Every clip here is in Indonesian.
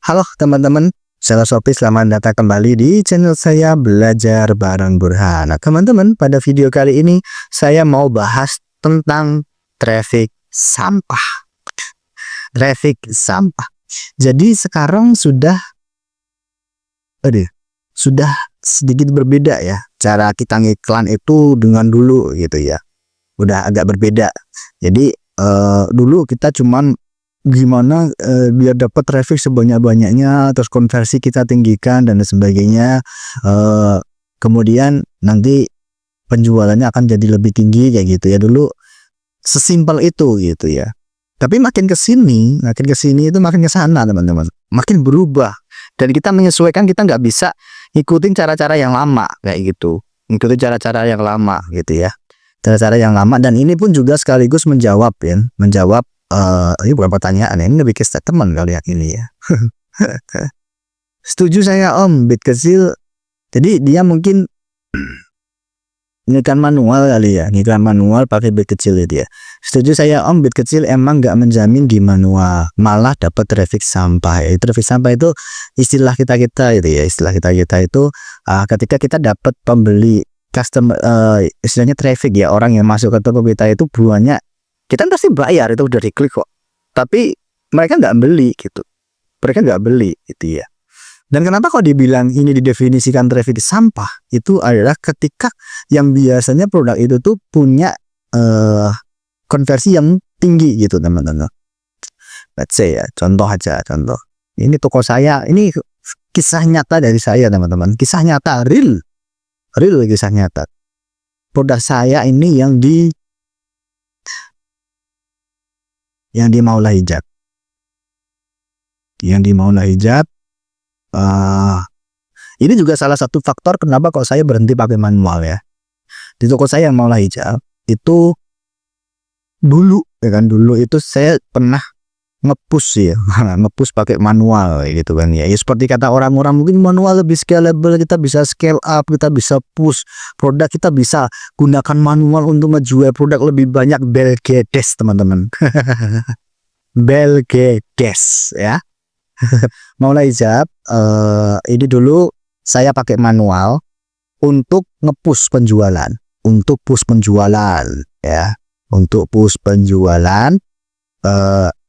Halo teman-teman, saya Sopi, selamat datang kembali di channel saya Belajar Bareng Burhan. Nah teman-teman, pada video kali ini saya mau bahas tentang traffic sampah. Traffic sampah. Jadi sekarang sudah sedikit berbeda ya cara kita ngiklan itu dengan dulu gitu ya. Udah agak berbeda. Jadi dulu kita cuman gimana biar dapat traffic sebanyak-banyaknya, terus konversi kita tinggikan dan sebagainya, kemudian nanti penjualannya akan jadi lebih tinggi kayak gitu ya. Dulu sesimpel itu gitu ya. Tapi makin kesini itu makin ke sana teman-teman, makin berubah dan kita menyesuaikan. Kita nggak bisa ngikutin cara-cara yang lama kayak gitu, ngikutin cara-cara yang lama gitu ya, cara-cara yang lama. Dan ini pun juga sekaligus menjawab ini bukan pertanyaan ya, ini lebih ke statement kali ya ini ya. Setuju saya Om, bit kecil. Jadi dia mungkin ngiklan manual kali ya, ngiklan manual pakai bit kecil itu ya. Setuju saya Om, bit kecil emang nggak menjamin di manual, malah dapat traffic sampah. Traffic sampah itu istilah kita itu ya, istilah kita itu ketika kita dapat pembeli, customer, istilahnya traffic ya, orang yang masuk ke toko kita itu banyak. Kita pasti bayar, itu udah diklik kok, tapi mereka nggak beli gitu, gitu ya. Dan kenapa kok dibilang ini didefinisikan traffic sampah, itu adalah ketika yang biasanya produk itu tuh punya konversi yang tinggi gitu teman-teman. Let's say ya, contoh ini toko saya, ini kisah nyata dari saya teman-teman, kisah nyata, real kisah nyata. Produk saya ini yang di Maula Hijab, ini juga salah satu faktor kenapa kok saya berhenti pakai manual ya. Di toko saya yang Maula Hijab itu dulu itu saya pernah ngepush ya, ngepush pakai manual gitu kan ya. Seperti kata orang-orang, mungkin manual lebih scalable, kita bisa scale up, kita bisa push produk, kita bisa gunakan manual untuk menjual produk lebih banyak. Belgedes teman-teman. Belgedes ya. Maula Hijab, ini dulu saya pakai manual untuk ngepush penjualan, ya, untuk push penjualan.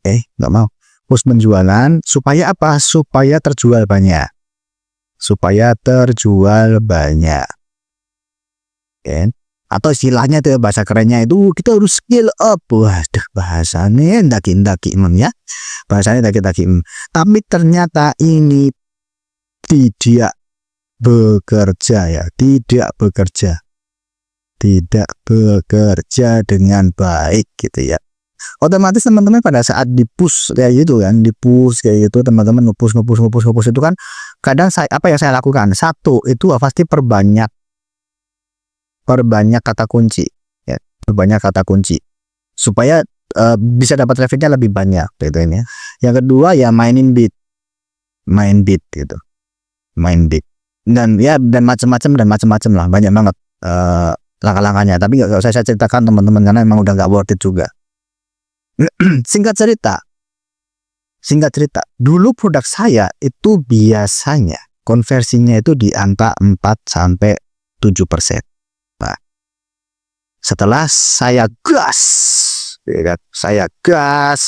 Nggak mau push penjualan supaya apa? Supaya terjual banyak, kan? Atau istilahnya itu bahasa kerennya itu kita harus scale up. Waduh, bahasanya daki-daki ya, bahasanya daki-daki. Tapi ternyata ini tidak bekerja dengan baik gitu ya. Otomatis teman-teman pada saat dipush kayak gitu kan, teman-teman ngepush itu kan kadang apa yang saya lakukan, satu itu pasti perbanyak kata kunci ya, supaya bisa dapat trafficnya lebih banyak gitu ini ya. Yang kedua ya main beat gitu, dan macam-macam lah, banyak banget langkah-langkahnya, tapi nggak usah saya ceritakan teman-teman karena emang udah nggak worth it juga. Singkat cerita, dulu produk saya itu biasanya konversinya itu di angka 4-7%. Nah, setelah saya gas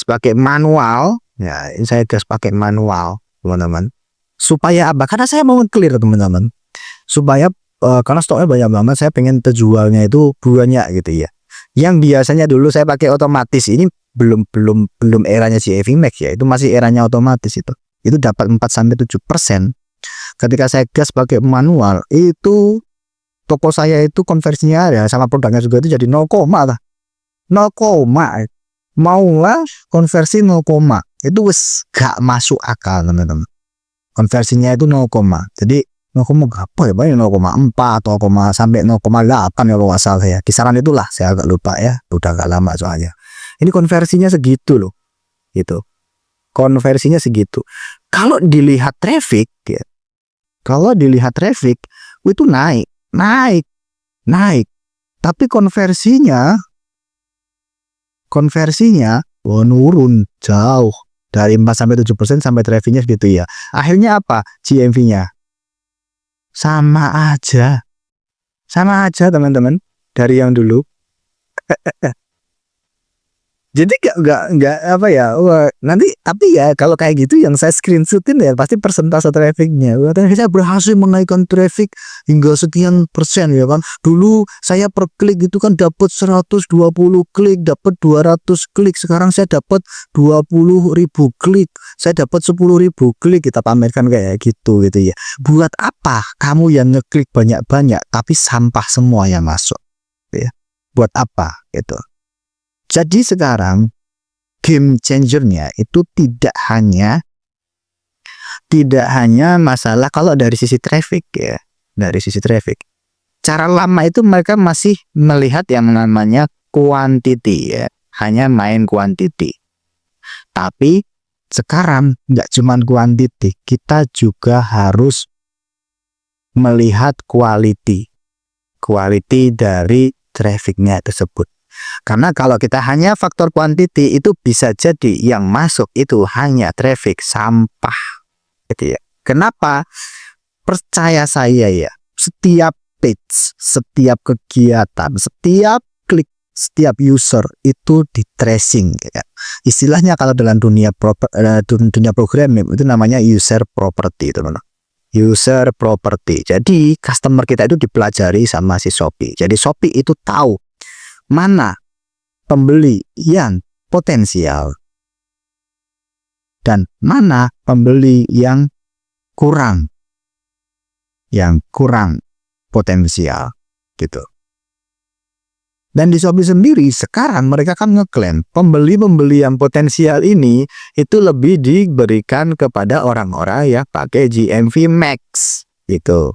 pakai manual, ya, saya gas pakai manual, teman-teman. Supaya apa? Karena saya mau clear, teman-teman. Supaya karena stoknya banyak banget, saya pengen terjualnya itu banyak gitu ya. Yang biasanya dulu saya pakai otomatis, ini belum eranya si EV Max ya, itu masih eranya otomatis, itu dapat 4-7%. Ketika saya gas pakai manual, itu toko saya itu konversinya ya sama produknya juga itu jadi 0, maulah konversi 0, itu wes gak masuk akal teman-teman. Konversinya itu 0, jadi 0, apa ya, banyak 0,4 atau sampai 0,8 ya kalau nggak salah ya, kisaran itulah, saya agak lupa ya, udah agak lama soalnya. Ini konversinya segitu loh, gitu. Konversinya segitu. Kalau dilihat traffic ya, itu naik. Tapi konversinya nurun jauh. Dari 4-7% sampai trafficnya segitu ya. Akhirnya apa? GMV-nya sama aja. Sama aja teman-teman dari yang dulu. Jadi nggak apa ya, wah, nanti tapi ya kalau kayak gitu yang saya screenshotin ya pasti persentase trafficnya. Wah, saya berhasil menaikkan traffic hingga sekian persen ya kan. Dulu saya per klik itu kan dapat 120 klik, dapat 200 klik. Sekarang saya dapat 20.000 klik, saya dapat 10.000 klik. Kita pamerkan kayak gitu ya. Buat apa kamu yang ngeklik banyak-banyak tapi sampah semua yang masuk ya? Buat apa gitu? Jadi sekarang game changernya itu tidak hanya masalah kalau dari sisi traffic ya, dari sisi traffic. Cara lama itu mereka masih melihat yang namanya quantity ya, hanya main quantity. Tapi sekarang nggak cuma quantity, kita juga harus melihat quality dari trafficnya tersebut. Karena kalau kita hanya faktor quantity itu bisa jadi yang masuk itu hanya traffic sampah gitu ya. Kenapa? Percaya saya ya, setiap page, setiap kegiatan, setiap klik, setiap user itu di tracing ya. Istilahnya kalau dalam dunia programming itu namanya user property teman-teman. User property. Jadi customer kita itu dipelajari sama si Shopee. Jadi Shopee itu tahu mana pembeli yang potensial dan mana pembeli yang kurang potensial gitu. Dan di Shopee sendiri sekarang mereka kan ngeklaim pembeli yang potensial ini itu lebih diberikan kepada orang-orang yang pakai GMV Max gitu.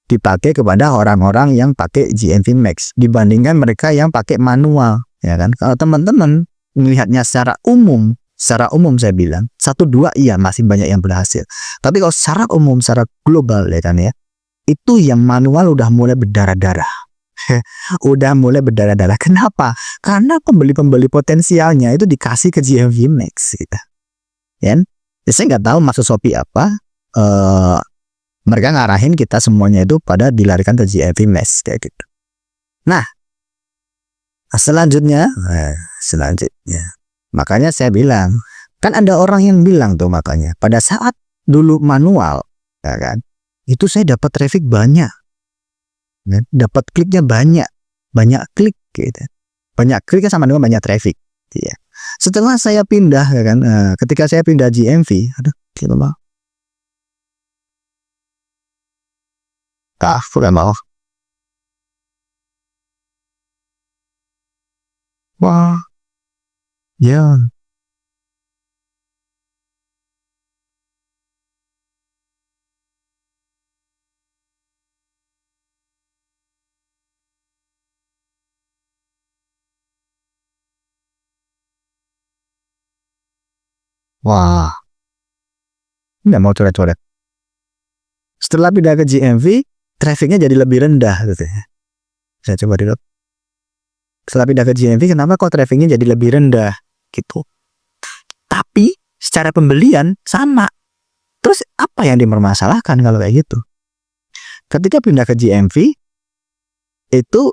Dipakai kepada orang-orang yang pakai GMV Max dibandingkan mereka yang pakai manual ya kan. Kalau teman-teman melihatnya secara umum saya bilang 1-2 iya masih banyak yang berhasil. Tapi kalau secara umum, secara global ya kan ya, itu yang manual udah mulai berdarah-darah. Udah mulai berdarah-darah. Kenapa? Karena pembeli potensialnya itu dikasih ke GMV Max gitu. Ya, saya nggak tahu maksud Shopee apa. Mereka ngarahin kita semuanya itu pada dilarikan ke GMV Max kayak gitu. Nah, selanjutnya, makanya saya bilang, kan ada orang yang bilang tuh makanya pada saat dulu manual, ya kan, itu saya dapat traffic banyak, ya, dapat kliknya banyak klik gitu, banyak kliknya sama dengan banyak traffic, ya. Setelah saya pindah, ya kan, ketika saya pindah GMV, udah mau. Wah, ya. Wah, nggak mau coret-coret. Setelah pindah ke GMV, trafficnya jadi lebih rendah gitu ya. Saya coba dulu. Setelah pindah ke GMV, kenapa kok trafficnya jadi lebih rendah gitu? Tapi secara pembelian sama. Terus apa yang dipermasalahkan kalau kayak gitu? Ketika pindah ke GMV, itu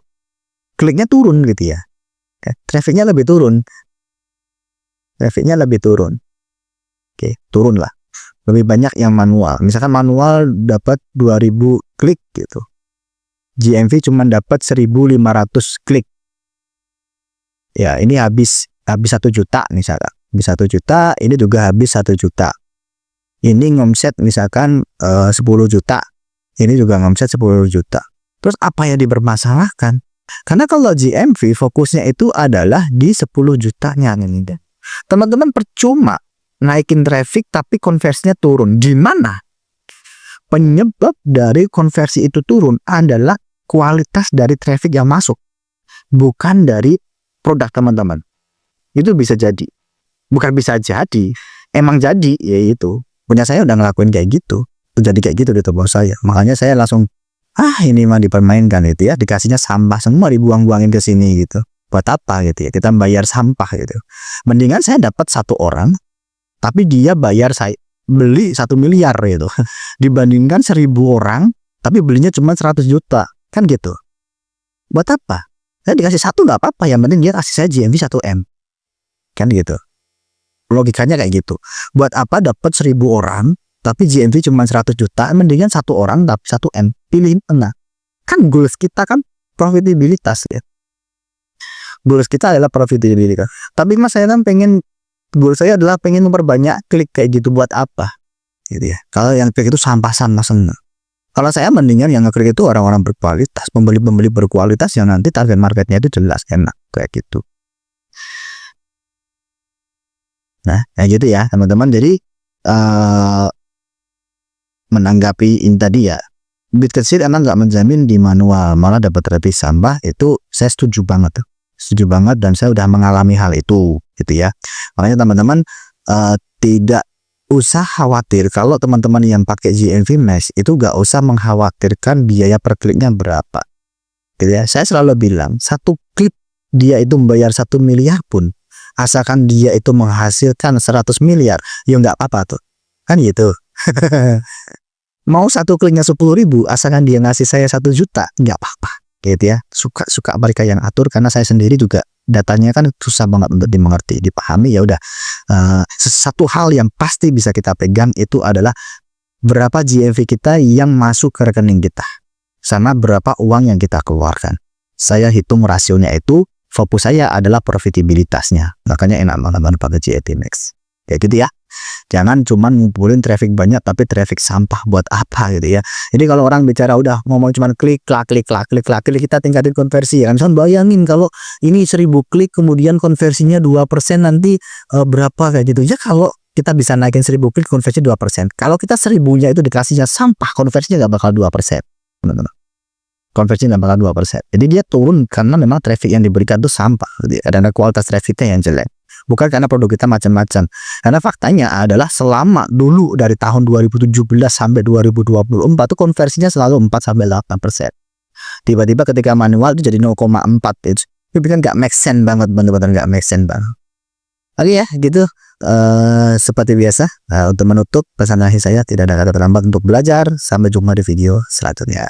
kliknya turun gitu ya. Trafficnya lebih turun. Oke, turun lah. Lebih banyak yang manual. Misalkan manual dapat 2000 klik gitu. GMV cuma dapat 1500 klik. Ya, ini habis 1 juta misalkan. Habis 1 juta, ini juga habis 1 juta. Ini ngomset misalkan 10 juta. Ini juga ngomset 10 juta. Terus apa yang dipermasalahkan? Karena kalau GMV fokusnya itu adalah di 10 jutanya nih. Teman-teman percuma naikin traffic tapi konversinya turun. Di mana penyebab dari konversi itu turun adalah kualitas dari traffic yang masuk, bukan dari produk teman-teman. Itu bisa jadi, bukan bisa jadi, emang jadi, yaitu punya saya udah ngelakuin kayak gitu, terjadi kayak gitu di toko saya. Makanya saya langsung ini mah dipermainkan itu ya, dikasihnya sampah semua dibuang-buangin ke sini gitu. Buat apa gitu ya kita bayar sampah gitu. Mendingan saya dapat 1 orang tapi dia bayar saya beli 1 miliar gitu dibandingkan 1.000 orang tapi belinya cuma 100 juta kan gitu. Buat apa? Saya dikasih 1 nggak apa-apa, yang penting dia kasih saya GMV 1M kan gitu. Logikanya kayak gitu. Buat apa dapat 1.000 orang tapi GMV cuma 100 juta, mendingan 1 orang tapi 1M. Pilih mana? Kan goals kita kan profitabilitas ya. Goals kita adalah profitabilitas. Tapi mas saya kan goal saya adalah pengen memperbanyak klik kayak gitu. Buat apa gitu ya. Kalau yang klik itu sampah-sampah seneng. Kalau saya mendingan yang ngeklik itu orang-orang berkualitas, pembeli-pembeli berkualitas yang nanti target marketnya itu jelas, enak kayak gitu. Nah kayak gitu ya teman-teman. Jadi menanggapi ini tadi ya, bid kecil emang nggak menjamin di manual malah dapat traffic sampah, itu saya setuju banget tuh. Setuju banget dan saya udah mengalami hal itu gitu ya. Makanya teman-teman tidak usah khawatir kalau teman-teman yang pakai GMV Max itu gak usah mengkhawatirkan biaya per kliknya berapa gitu ya. Saya selalu bilang 1 klik dia itu membayar 1 miliar pun asalkan dia itu menghasilkan 100 miliar ya nggak apa-apa tuh kan gitu. Mau 1 kliknya 10.000 asalkan dia ngasih saya 1 juta nggak apa-apa gitu ya. Suka mereka yang atur karena saya sendiri juga datanya kan susah banget untuk dimengerti, dipahami. Ya udah, satu hal yang pasti bisa kita pegang itu adalah berapa GMV kita yang masuk ke rekening kita sama berapa uang yang kita keluarkan. Saya hitung rasionya itu, fokus saya adalah profitabilitasnya, makanya enak banget pakai GMV Max kayak gitu ya. Jangan cuman ngumpulin traffic banyak tapi traffic sampah, buat apa gitu ya. Jadi kalau orang bicara udah ngomong cuman klik, kita tingkatin konversi ya kan. Misalnya bayangin kalau ini 1.000 klik kemudian konversinya 2% nanti berapa kayak gitu. Ya kalau kita bisa naikin 1.000 klik konversi 2%. Kalau kita 1.000-nya itu dikasihnya sampah, konversinya nggak bakal 2%. Teman-teman. Konversinya nggak bakal 2%. Jadi dia turun karena memang traffic yang diberikan itu sampah. Karena kualitas trafficnya yang jelek. Bukan karena produk kita macam-macam. Karena faktanya adalah selama dulu dari tahun 2017 sampai 2024 itu konversinya selalu 4-8%. Tiba-tiba ketika manual itu jadi 0,4 itu. Itu kan nggak make sense banget, bener-bener nggak make sense banget. Oke ya, gitu. Seperti biasa, untuk menutup pesan akhir saya tidak ada kata terlambat untuk belajar. Sampai jumpa di video selanjutnya.